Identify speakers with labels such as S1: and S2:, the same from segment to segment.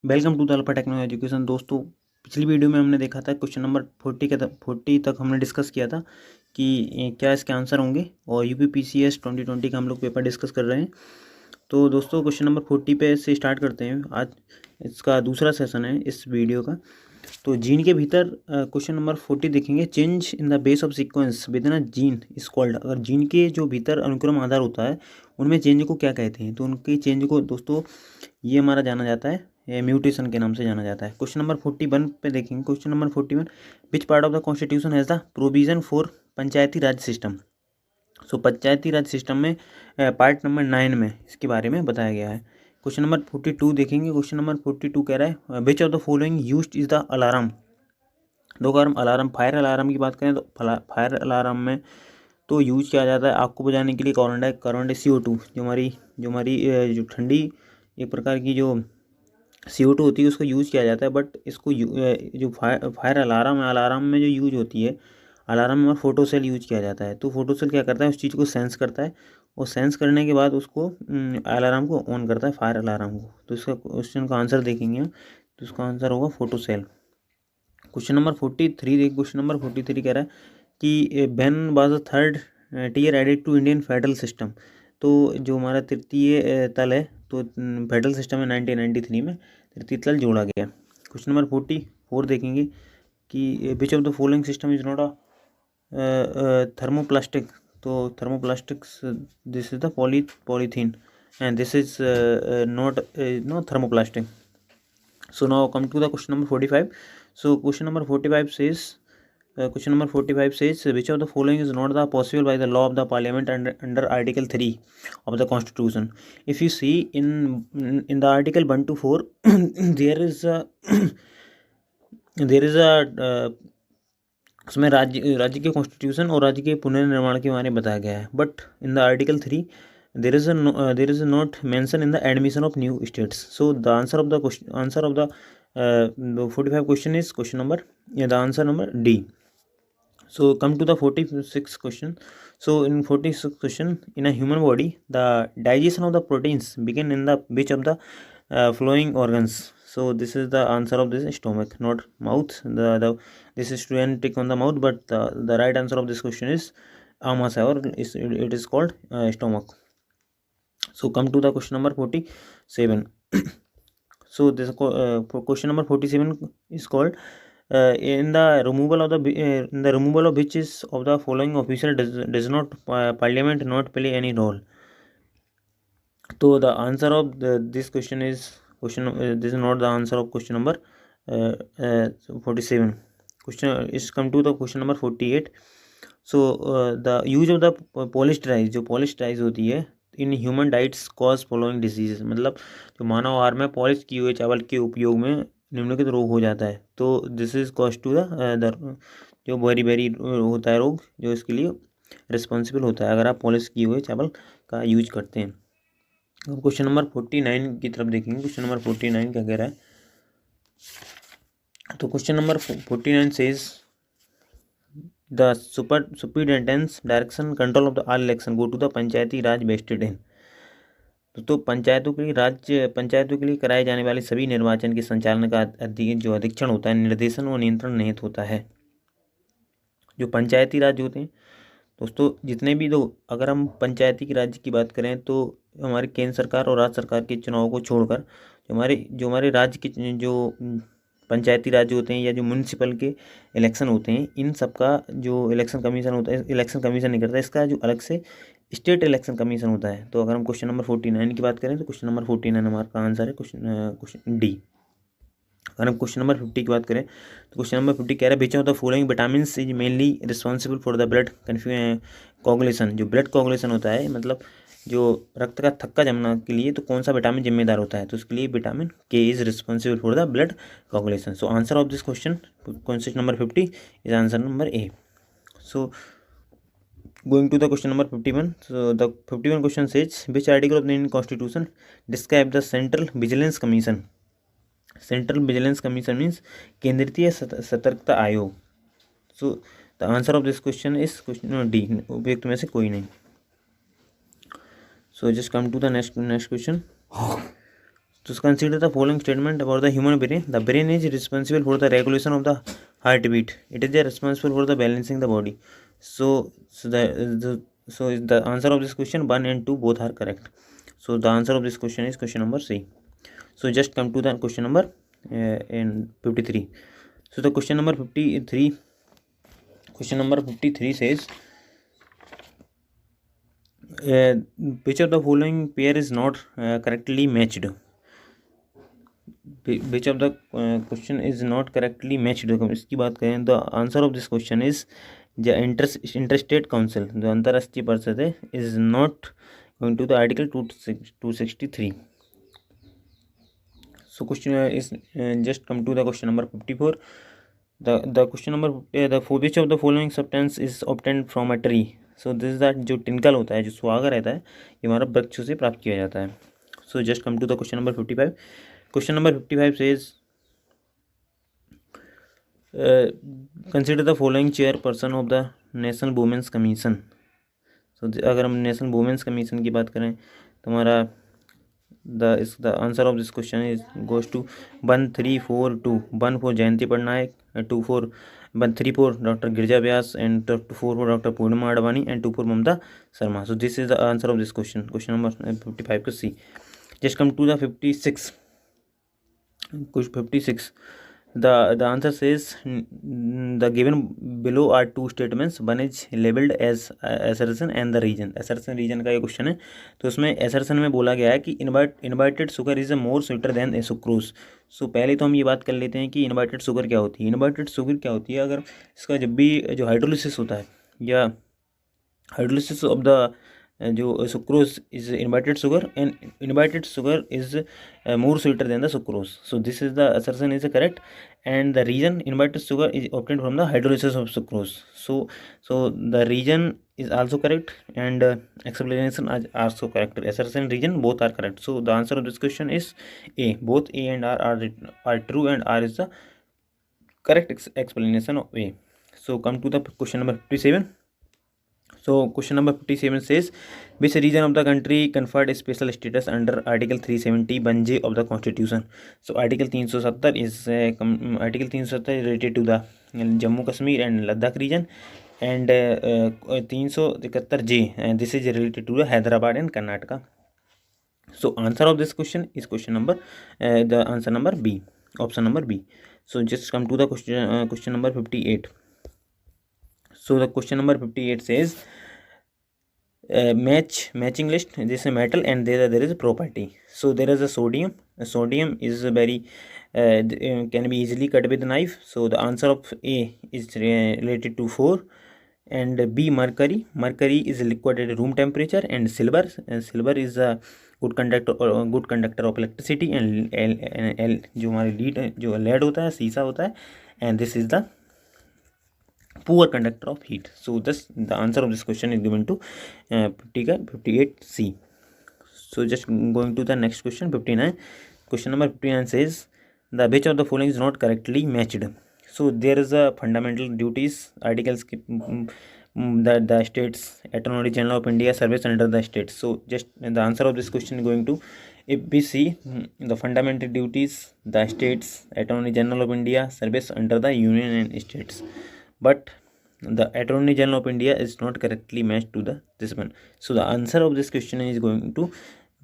S1: Welcome to the alpha techno education. दोस्तों, पिछली video में हमने देखा था क्वेश्चन नंबर 40 तक हमने डिस्कस किया था कि क्या इसके आंसर होंगे, और यूपीपीसीएस 2020 का हम लोग पेपर डिस्कस कर रहे हैं। तो दोस्तों, क्वेश्चन नंबर 40 पे से स्टार्ट करते हैं। आज इसका दूसरा सेशन है इस वीडियो का। तो जीन के भीतर क्वेश्चन नंबर 40 देखेंगे। Change in the base of sequence with in a gene is called. अगर जीन के जो भीतर अनुक्रम आधार होता है उनमें चेंज को क्या कहते हैं, तो उनकी चेंज को दोस्तों ये हमारा जाना जाता है म्यूटेशन के नाम से जाना जाता है। क्वेश्चन नंबर 41 पे देखेंगे। Question number 41, which part of the constitution has the provision for Panchayati Raj system. So Panchayati Raj system में पार्ट नंबर 9 में इसके बारे में बताया गया है। क्वेश्चन नंबर 42 देखेंगे। क्वेश्चन नंबर 42 कह रहा है विच of the following used is the alarm. दो अगर हम अलार्म फायर अलार्म की बात करें तो फायर अलार्म में तो यूज किया जाता है आग को बुझाने के लिए कार्बन CO2, जो हमारी जो ठंडी एक प्रकार की जो CO2 होती है उसको यूज़ किया जाता है। बट इसको जो फायर अलार्म है, अलार्म में जो यूज होती है अलार्म में फोटो सेल यूज किया जाता है। तो फोटो सेल क्या करता है, उस चीज़ को सेंस करता है, और सेंस करने के बाद उसको अलार्म को ऑन करता है, फायर अलार्म को। तो इसका क्वेश्चन का आंसर देखेंगे तो इसका आंसर होगा फोटो सेल। क्वेश्चन नंबर 43 देख। क्वेश्चन नंबर 43 कह रहा है कि when was the third tier added to Indian federal system. तो जो हमारा तृतीय तल है तो फेडरल सिस्टम में 1993 में तृतीय तल जोड़ा गया। क्वेश्चन नंबर 44 देखेंगे कि which of the following system is not a thermoplastic. तो thermoplastics, this is the polythene and this is not no thermoplastic. So now come to the question number 45. So question number 45 says which of the following is not the possible by the law of the parliament under article 3 of the constitution. If you see in the article 1 to 4 there is a उसमें राज्य के constitution और राज्य के पुनर्निर्माण के बारे में बताया गया है। But in the article 3 there is not mention in the admission of new states. So the answer of the 45 question is the answer number D. So come to the 46 question. So in 46 question, in a human body the digestion of the proteins begin in the which of the flowing organs. So this is the answer of this stomach, not mouth. This is to tick on the mouth, but the right answer of this question is amasa, or it is called stomach. So come to the question number 47. So this question number 47 is called in the removal of which is of the following official does not parliament not play any role. So the answer of this question is this is not the answer of question number 47. Question is come to the question number 48. So the use of the polished rice, जो polished rice होती है in human diets cause following disease. मतलब जो मानव आहार में polish किए हुए चावल के उपयोग में निम्नलिखित रोग हो जाता है। तो this is cause to the जो बेरी होता है रोग, जो इसके लिए रिस्पॉन्सिबल होता है अगर आप पॉलिश किए हुए चावल का यूज करते हैं। क्वेश्चन नंबर 49 की तरफ देखेंगे। क्वेश्चन नंबर 49 क्या कह रहा है, तो question number 49 says the superintendence direction control of the all election go to the Panchayati Raj vested in। तो पंचायतों के लिए कराए जाने वाले सभी निर्वाचन के संचालन का जो अधीक्षण होता है, निर्देशन व नियंत्रण निहित होता है। जो पंचायती राज होते हैं दोस्तों, जितने भी दो अगर हम पंचायती की राज्य की बात करें तो हमारी केंद्र सरकार और राज्य सरकार के चुनाव को छोड़कर जो हमारे राज्य के जो पंचायती राज होते हैं या जो म्यूनसिपल के इलेक्शन होते हैं, इन सब का जो इलेक्शन कमीशन होता है, इलेक्शन कमीशन नहीं करता, इसका जो अलग से स्टेट इलेक्शन कमीशन होता है। तो अगर हम क्वेश्चन नंबर 49 की बात करें तो क्वेश्चन नंबर 49 हमारा आंसर है क्वेश्चन डी। अगर हम क्वेश्चन नंबर 50 की बात करें तो क्वेश्चन नंबर 50 कह रहा है विच of the following vitamin is mainly responsible for the blood coagulation. जो ब्लड कोगुलेशन होता है, मतलब जो रक्त का थक्का जमना के लिए, तो कौन सा विटामिन जिम्मेदार होता है, तो उसके लिए विटामिन के is responsible for the blood coagulation. So answer of this question number 50 is answer number A. So going to the question number 51. So the 51 question says which article of the Indian Constitution describe the Central Vigilance Commission. Central Vigilance Commission means केंद्रीय सतर्कता आयोग। So the answer of this question is question D, उपयुक्त में से कोई नहीं। So just come to the next question. So consider the following statement about the human brain. The brain is responsible for the regulation of the heartbeat. It is responsible for the balancing the body. So the answer of this question 1 and 2 both are correct. So the answer of this question is question number C. So just come to the question number in 53. So the question number 53 says which of the following pair is not correctly matched. Which of the question is not correctly matched. इसकी बात करें the answer of this question is the interstate council, जो अंतर्राष्ट्रीय परिषद है, is not going to the article 263. So question is just come to the question number 54. The question number for which of the following substance is obtained from a tree. So this is that जो टिनकल होता है, जो सुहागा रहता है, ये हमारा वृक्ष से प्राप्त किया जाता है. So just come to the question number 55. Question number 55 says consider the following chairperson of the National Women's Commission. So अगर हम नेशनल वुमेन्स कमीशन की बात करें तो हमारा the answer of this question is goes to 1, 3, 4, 2. 1 for Jayanti Patnaik, 2 for 1, 3 for Dr. Girija Vyas, and 4 for Dr. Purnima Advani, and 2 for Mamta Sharma. So this is the answer of this question number 55 to C. Just come to the 56. Question 56. The answer says the given below are two statements. One is labeled as assertion and the reason. Assertion region का ये question है, तो उसमें assertion में बोला गया है कि inverted sugar is more sweeter than a sucrose. So पहले तो हम ये बात कर लेते हैं कि inverted sugar क्या होती है. Inverted sugar क्या होती है, अगर इसका जब भी जो हाइड्रोलिसिस होता है या हाइड्रोलिसिस ऑफ द जो sucrose is inverted sugar, and inverted sugar is more sweeter than the sucrose. So this is the assertion is correct, and the reason inverted sugar is obtained from the hydrolysis of sucrose. So the reason is also correct, and explanation is also correct. Assertion and reason both are correct. So the answer of this question is A. Both A and R are true, and R is the correct explanation of A. So come to the question number 57. So question number 57 says which region of the country conferred a special status under article 371J of the constitution. So article 370 is related to the Jammu Kashmir and Ladakh region, and 371J, and this is related to the Hyderabad and Karnataka. So answer of this question is question number the answer number B, option number B. So just come to the question number 58. So the question number 58 says matching list. This is a metal, and there is a property. So there is a sodium. Sodium is very can be easily cut with a knife. So the answer of A is related to 4, and B mercury. Mercury is liquid at room temperature, and silver is a good conductor of electricity, and L जो हमारी lead होता है, सीसा होता है, and this is the poor conductor of heat. So thus the answer of this question is given to 58C. So just going to the next question 59. Question number 59 says the which of the following is not correctly matched. So there is a fundamental duties articles that the states Attorney General of India service under the states. So just the answer of this question is going to, if we see the fundamental duties, the states Attorney General of India service under the union and states, but the Attorney General of India is not correctly matched to this one. So the answer of this question is going to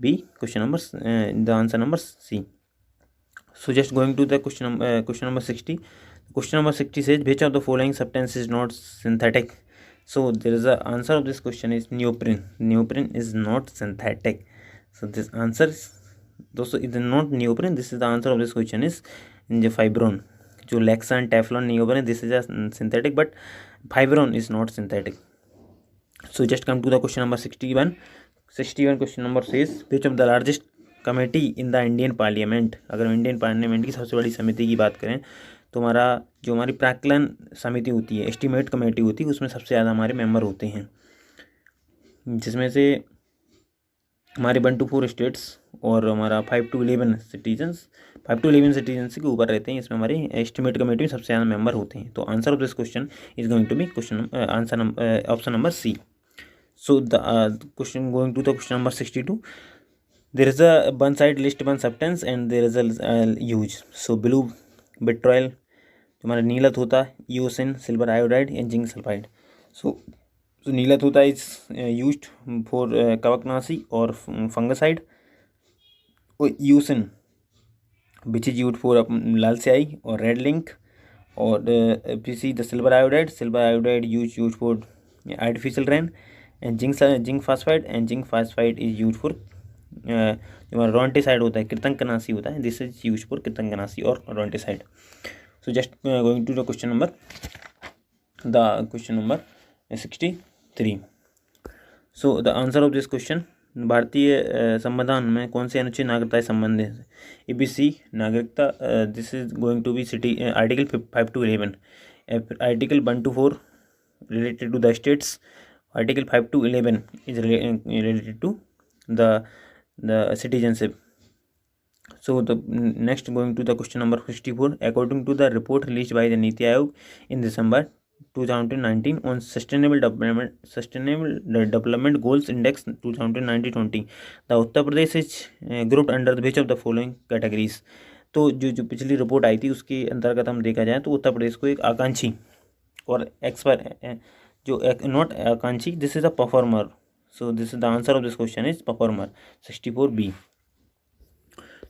S1: be question number the answer number C. So just going to the question number 60. Question number 60 says which of the following substance is not synthetic. So there is a answer of this question is neoprene. Neoprene is not synthetic. So this answer is दोस्तों it is not neoprene. This is the answer of this question is the fibron. जो Lexan, Teflon, neoprene, this is a synthetic, but fibron is not synthetic. So just come to the question number 61. 61 question number says which of the largest committee in the Indian Parliament. अगर Indian parliament की सबसे बड़ी समिति की बात करें तो हमारी प्राक्कलन समिति होती है, एस्टीमेट कमेटी होती है, उसमें सबसे ज़्यादा हमारे मेंबर होते हैं, जिसमें से हमारे 1 to 4 स्टेट्स और हमारा 5 to 11 सिटीजन्स के ऊपर रहते हैं. इसमें हमारी एस्टीमेट कमेटी में सबसे ज़्यादा मेंबर होते हैं. तो answer of this question is going to be option number C. So the question going to the question number 62. there is a one side list one substance and there is a use. So blue vitriol, हमारा नीला धोता, eosin, silver iodide and zinc sulphide. So नीला धोता is used for कवकनाशी और fungicide, और eosin which is used for लाल स्याही और रेड लिंक, और पीसी the silver iodide use for artificial rain, and zinc phosphide is use for जो रोंटिसाइड होता है, कृतंकनाशी होता है, दिस इज यूज फॉर कृतंकनाशी और रोंटिसाइड. So just going to the question number 63. So the answer of this question, भारतीय संविधान में कौन से अनुच्छेद नागरिकता से संबंधित है? ABC नागरिकता, this is going to be city article 5 to 11, article 1 to 4 related to the states, article 5 to 11 is related to the citizenship. So the next going to the question number 64. According to the report released by the Niti Aayog in December 2019 on Sustainable Development Goals Index 2019-20, the Uttar Pradesh is grouped under which of the following categories? तो जो पिछली report आई थी उसके अंतर्गत हम देखा जाए तो उत्तर प्रदेश को एक आकांक्षी और एक्सपर्ट जो नॉट आकांक्षी, this is a performer. So this is the answer of this question is performer, 64B.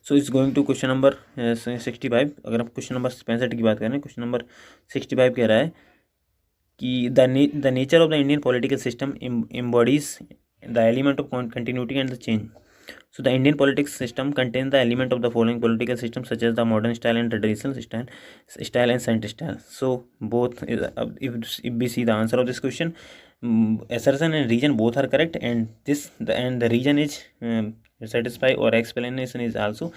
S1: So it's going to question number 65. अगर हम क्वेश्चन नंबर 65 की बात करें, क्वेश्चन नंबर 65 कह रहा है कि the nature of the Indian political system embodies the element of continuity and the change. So the Indian politics system contains the element of the following political system such as the modern style and traditional style and saint style. So both if we see the answer of this question, assertion and reason both are correct, and the reason is satisfy, or explanation is also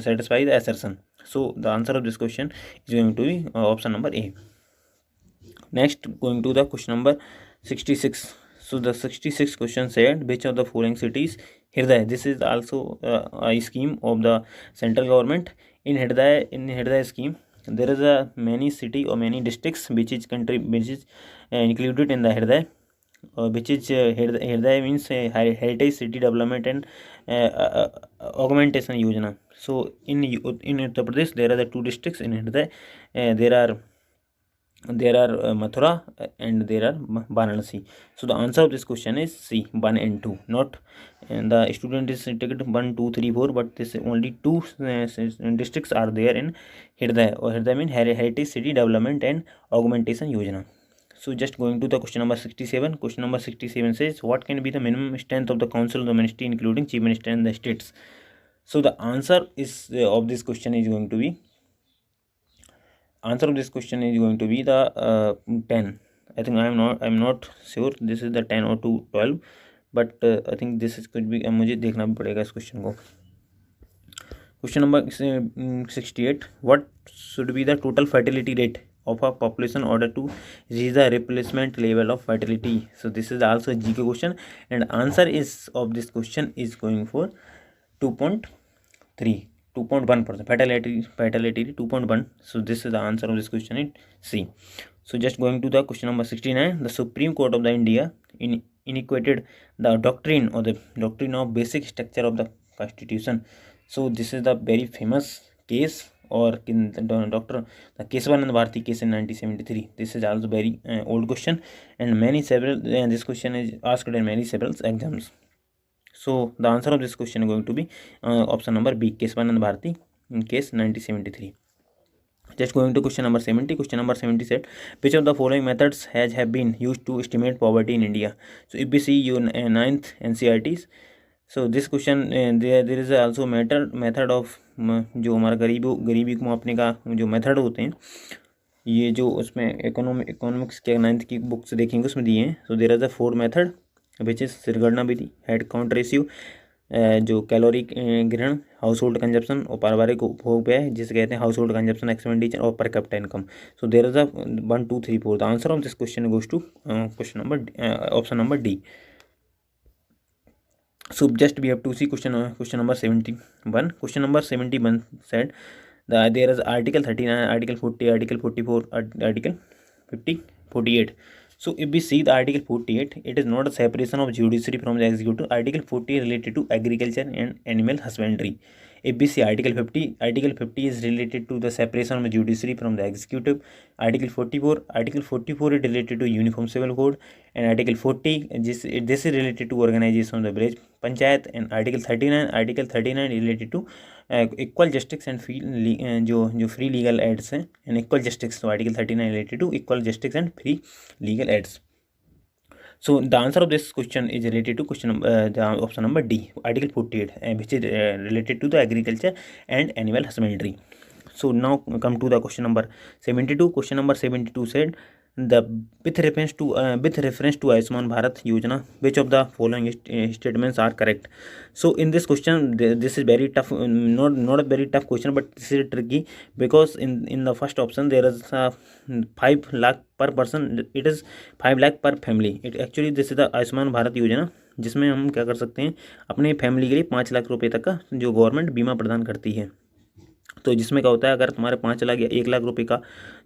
S1: satisfy the assertion. So the answer of this question is going to be option number A. Next, going to the question number 66. So the 66th question said, which of the following cities, Hriday, this is also a scheme of the central government. In Hriday scheme, there is a many city or many districts which is included in the Hriday, which is Hriday means heritage city development and augmentation yojana. So in Uttar Pradesh there are the two districts in Hriday. There are Mathura and there are Varanasi. So the answer of this question is C, 1 and 2. Not and the student is ticket 1, 2, 3, 4, but this only two districts are there in Hriday, or Hriday means heritage city development and augmentation yojana. So just going to the question number 67. Question number 67 says, what can be the minimum strength of the council of the ministry including chief minister and the states? So the answer is of this question is going to be the 10. I think I'm not sure this is the 10 or 12, but I think this is could be, मुझे देखना भी पड़ेगा इस question को. Question number 68. what should be the total fertility rate of a population in order to reach the replacement level of fertility? So this is also a GK question, and answer is of this question is going for 2.1%. Fertility 2.1. So this is the answer of this question in C. So just going to the question number 69. The Supreme Court of the India initiated the doctrine of basic structure of the Constitution. So this is the very famous case, or Dr. Kesavanand Bharati case in 1973. This is also very old question, and this question is asked in many several exams. So the answer of this question is going to be option number B, Kesavanand Bharati in case 1973. Just going to question number 70. Question number 70 said, which of the following methods have been used to estimate poverty in India? So if we see your 9th NCERTs, so this question there is also method of जो हमारा गरीबी को मापने का जो method होते हैं, ये जो उसमें इकोनॉमिक्स के 9th की बुक्स देखेंगे उसमें दिए हैं. So there is a 4 method which is सिरगणना विधि, हेड काउंट रेशियो, जो कैलोरी ग्रहण, हाउस होल्ड कंजप्शन और पारिवारिक उपभोग व्यय जिसे कहते हैं हाउस होल्ड कंजप्शन एक्सपेंडिचर, और per capita income. So there is a 1, 2, 3, 4. The answer of this question goes to option number D. So just we have to see question number 71. Question number 71 said there is article 39, article 40, article 44, article 50, 48. So if we see the Article 48, it is not a separation of judiciary from the executive. Article 40 is related to agriculture and animal husbandry. If we see Article 50 is related to the separation of judiciary from the executive. Article 44 is related to Uniform Civil Code, and Article 40 this is related to organization of the village panchayat, and Article 39 is related to equal justice and free जो free legal aids हैं and equal justice. तो article 39 related to equal justice and free legal aids. So the answer of this question is related to the option number D, Article 48, which is related to the agriculture and animal husbandry. So now come to the question number 72. Question number 72 said, with reference to Ayushman Bharat Yojana, which of the following statements are correct? So in this question, this is very tough, not a very tough question, but this is tricky, because in the first option there is 5 lakh per person. It is 5 lakh per family. It actually, this is the Ayushman Bharat Yojana, जिसमें हम क्या कर सकते हैं, अपने family के लिए 5 लाख रुपए तक का जो गवर्नमेंट बीमा प्रदान करती है. तो जिसमें क्या होता है, अगर तुम्हारे 5 लाख या 1 लाख रुपए का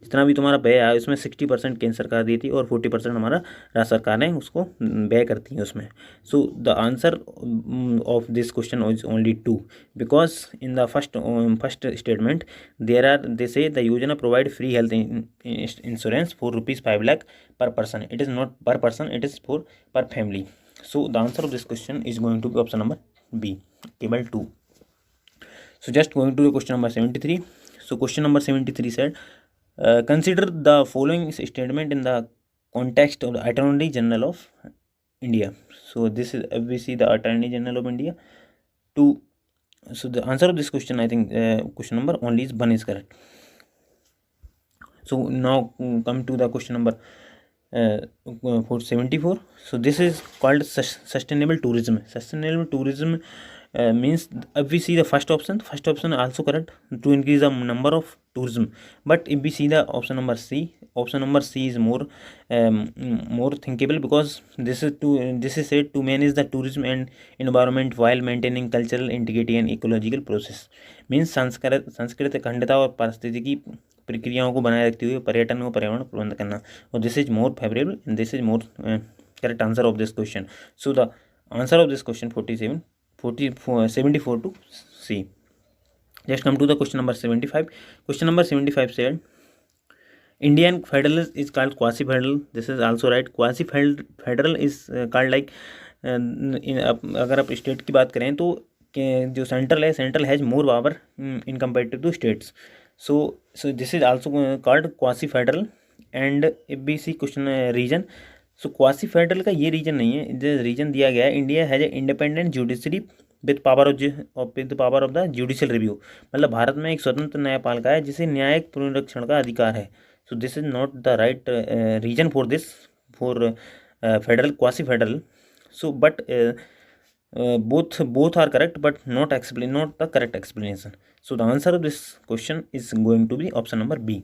S1: जितना भी तुम्हारा व्यय आया, उसमें 60% केंद्र सरकार देती है और 40% हमारा राज्य सरकार है उसको व्यय करती है उसमें. So the answer of this question is only 2, because in the first statement they say the योजना provide free health insurance for ₹5 lakh per person. It is not per person, it is for per family. So the answer of this question is going to be option number B, table 2. So just going to the question number 73. So question number 73 said, consider the following statement in the context of the Attorney General of India. So this is we see the Attorney General of India. So the answer of this question, I think question number only is 1 is correct. So now come to the question number 74. So this is called sustainable tourism. Sustainable tourism means if we see the first option also correct, to increase the number of tourism. But if we see the option number C is more thinkable, because this is said to manage the tourism and environment while maintaining cultural integrity and ecological process. Means सांस्कृतिक अखंडता और पारिस्थितिकी प्रक्रियाओं को बनाए रखते हुए पर्यटन और पर्यावरण प्रबंध करना. और this is more favourable and this is more correct answer of this question. So the answer of this question 74 to C. Just come to the question number 75. Question number 75 said, Indian federalism is called quasi-federal. This is also right. Quasi-federal is called like अगर आप state की बात करें तो जो central has more power in comparative to states. So this is also called quasi-federal. And if we see question region, so quasi federal का ये reason नहीं है, जो रीजन दिया गया है, India has a independent judiciary with power of the judicial review. मतलब भारत में एक स्वतंत्र न्यायपालिका है जिसे न्यायिक पुनरीक्षण का अधिकार है. So this is not the right reason for this, for federal quasi federal. So but both are correct, but not the correct explanation. So the answer of this question is going to be option number B.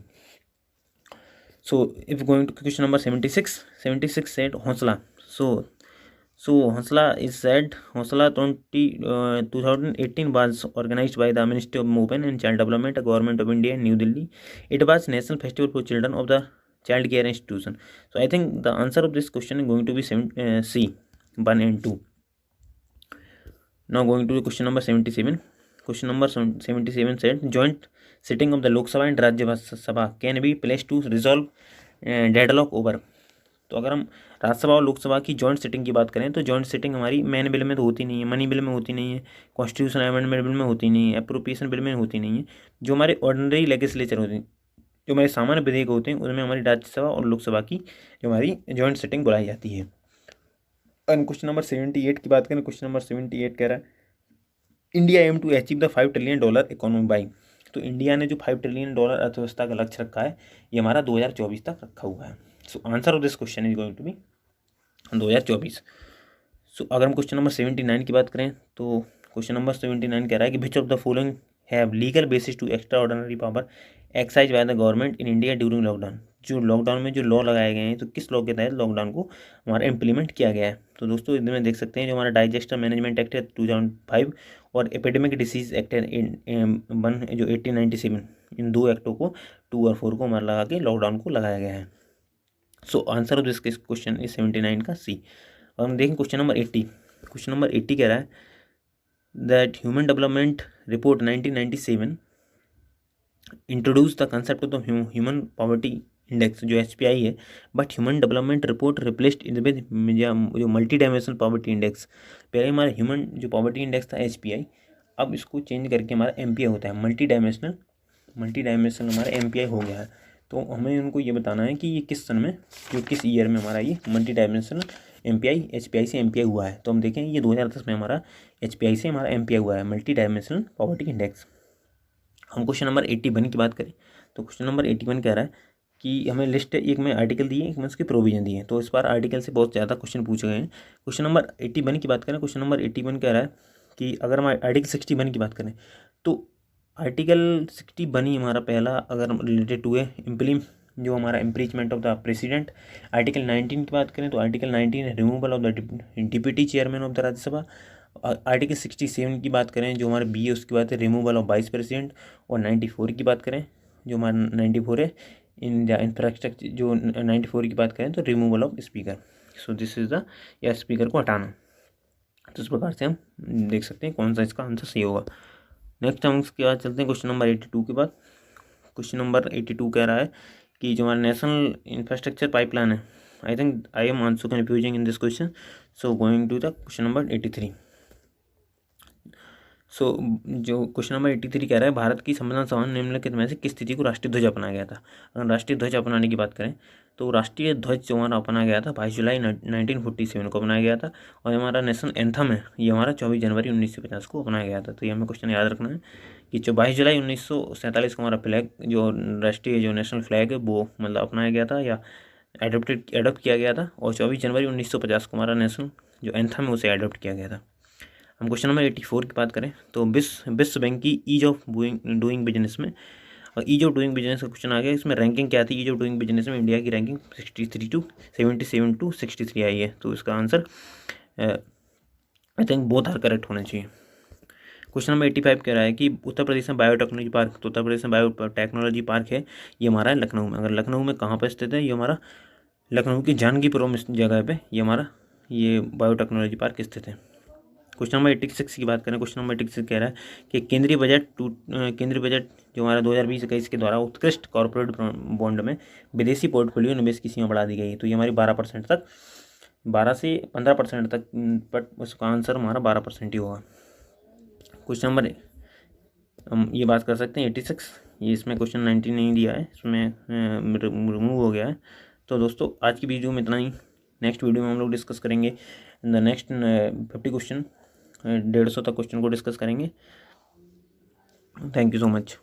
S1: So if going to question number 76 said Honsla. So Honsla is said, Honsla 2018 was organized by the Ministry of Women and Child Development, Government of India in New Delhi. It was National Festival for Children of the Child Care Institution. So I think the answer of this question is going to be C, 1 and 2. Now going to the question number 77. Question number 77 said, joint sitting of the Lok Sabha and Rajya Sabha can be placed to resolve deadlock over. तो अगर हम राज्यसभा और लोकसभा की joint sitting की बात करें तो joint sitting हमारी मैन बिल में तो होती नहीं है, मनी बिल में होती नहीं है, कॉन्स्टिट्यूशन अमेंडमेंट बिल में होती नहीं है, अप्रोप्रिएशन बिल में होती नहीं है. जो हमारे ऑर्डिनरी लेजिस्लेचर होते हैं, जो हमारे सामान्य विधेयक होते हैं, उसमें हमारी राज्यसभा और लोकसभा की जो हमारी जॉइंट सिटिंग बुलाई जाती है. और क्वेश्चन नंबर 78 की बात करें, क्वेश्चन नंबर 78 कह रहा है, India aim to achieve the $5 trillion economy by. तो इंडिया ने जो $5 ट्रिलियन अर्थव्यवस्था का लक्ष्य रखा है, ये हमारा 2024 तक रखा हुआ है. So answer of this question is going to be 2024. So अगर हम क्वेश्चन नंबर 79 की बात करें तो क्वेश्चन नंबर 79 कह रहा है कि which of the following have legal basis to extra ordinary power excise by the government in India during lockdown. जो लॉकडाउन में जो लॉ लगाए गए हैं, तो किस लॉ के तहत लॉकडाउन को हमारा इम्प्लीमेंट किया गया है. तो दोस्तों इनमें देख सकते हैं जो हमारा डाइजेस्टर मैनेजमेंट एक्ट है 2005 और एपिडेमिक डिसीज एक्ट है जो 1897, इन 2 एक्टों को 2 और 4 को हमारा लगा के लॉकडाउन को लगाया गया है. So answer of this question is 79 का सी। और हम देखें क्वेश्चन नंबर 80। क्वेश्चन नंबर 80 कह रहा है that human development report 1997 introduce the concept of the human poverty index जो HPI है, but human development report replaced in with जो मल्टी डायमेंशनल पॉवर्टी इंडेक्स। पहले हमारा ह्यूमन जो पॉवर्टी इंडेक्स था HPI, अब इसको चेंज करके हमारा MPI होता है, मल्टी डायमेंशनल हमारा MPI हो गया है। तो हमें उनको ये बताना है कि ये किस सन में, जो किस ईयर में हमारा ये मल्टी डायमेंशनल MPI HPI से MPI हुआ है। तो हम देखें ये 2010 में हमारा HPI से हमारा MPI हुआ है, मल्टी डायमेंशनल पॉवर्टी इंडेक्स। हम क्वेश्चन नंबर 81 की बात करें तो क्वेश्चन नंबर 81 कह रहा है कि हमें लिस्ट एक में आर्टिकल दिए, एक में उसकी प्रोविजन दिए हैं। तो इस बार आर्टिकल से बहुत ज़्यादा क्वेश्चन पूछे गए हैं। क्वेश्चन नंबर 81 की बात करें, क्वेश्चन नंबर 81 कह रहा है कि अगर हम आर्टिकल 61 की बात करें तो आर्टिकल 61 ही हमारा पहला अगर रिलेटेड टू है जो हमारा impeachment of the president. Article 19 की बात करें तो article 19 removal of the deputy chairman of the Rajya Sabha. Article 67 की बात करें जो हमारा बी है उसकी बात है रिमूवल ऑफ वाइस प्रेसिडेंट। और 94 की बात करें जो हमारा 94 है इन द इंफ्रास्ट्रक्चर, जो 94 की बात करें तो removal of speaker. So this is the, या स्पीकर को हटाना। तो इस प्रकार से हम देख सकते हैं कौन सा इसका आंसर सही होगा। नेक्स्ट हम उसके बाद चलते हैं क्वेश्चन नंबर 82 के बाद। क्वेश्चन नंबर 82 कह रहा है कि जो हमारा नेशनल इंफ्रास्ट्रक्चर पाइपलाइन है, I think I am also confusing in this question, so going to the question number 83। So जो क्वेश्चन नंबर 83 कह रहा है भारत की संविधान सभा निम्नलिखित में से किस तिथि को राष्ट्रीय ध्वज अपनाया गया था। अगर राष्ट्रीय ध्वज अपनाने की बात करें तो राष्ट्रीय ध्वज जो हमारा अपनाया गया था 22 जुलाई 1947 को अपनाया गया था। और हमारा नेशनल एंथम है ये हमारा 24 जनवरी 1950 को अपनाया गया था। तो ये हमें क्वेश्चन याद रखना है कि जो 22 जुलाई 1947 को हमारा फ्लैग जो राष्ट्रीय जो नेशनल फ्लैग है वो मतलब अपनाया गया था या एडोप्ट किया गया था। और 24 जनवरी 1950 को हमारा नेशनल जो एंथम है उसे एडोप्ट किया गया था। हम क्वेश्चन नंबर 84 की बात करें तो विश्व बैंक की ईज ऑफ डूइंग बिजनेस में, और ईज ऑफ डूइंग बिजनेस का क्वेश्चन आ गया। इसमें रैंकिंग क्या थी ईज ऑफ डूइंग बिजनेस में, इंडिया की रैंकिंग 63 टू 77 टू 63 आई है। तो इसका answer I think both are correct होना चाहिए। क्वेश्चन नंबर 85 कह रहा है कि उत्तर प्रदेश में बायोटेक्नोलॉजी पार्क, तो उत्तर प्रदेश में बायोटेक्नोलॉजी पार्क है ये हमारा है लखनऊ में। अगर लखनऊ में कहाँ पर स्थित है, ये हमारा लखनऊ की जानकीपुरम जगह पे ये हमारा ये बायोटेक्नोलॉजी पार्क स्थित है। क्वेश्चन नंबर 86 की बात करें, क्वेश्चन नंबर 86 कह रहा है कि केंद्रीय बजट जो हमारा 2020-21 के द्वारा उत्कृष्ट कॉर्पोरेट बॉन्ड में विदेशी पोर्टफोलियो निवेश की सीमा बढ़ा दी गई। तो ये हमारी 12% तक, 12 से 15% तक, बट उसका आंसर हमारा 12% ही होगा। क्वेश्चन नंबर हम ये बात कर सकते हैं 86, ये इसमें क्वेश्चन 90 नहीं दिया है, इसमें रिमूव हो गया है। तो दोस्तों आज की वीडियो में इतना ही। नेक्स्ट वीडियो में हम लोग डिस्कस करेंगे द नेक्स्ट 50 क्वेश्चन, 150 तक क्वेश्चन को डिस्कस करेंगे। Thank you so much.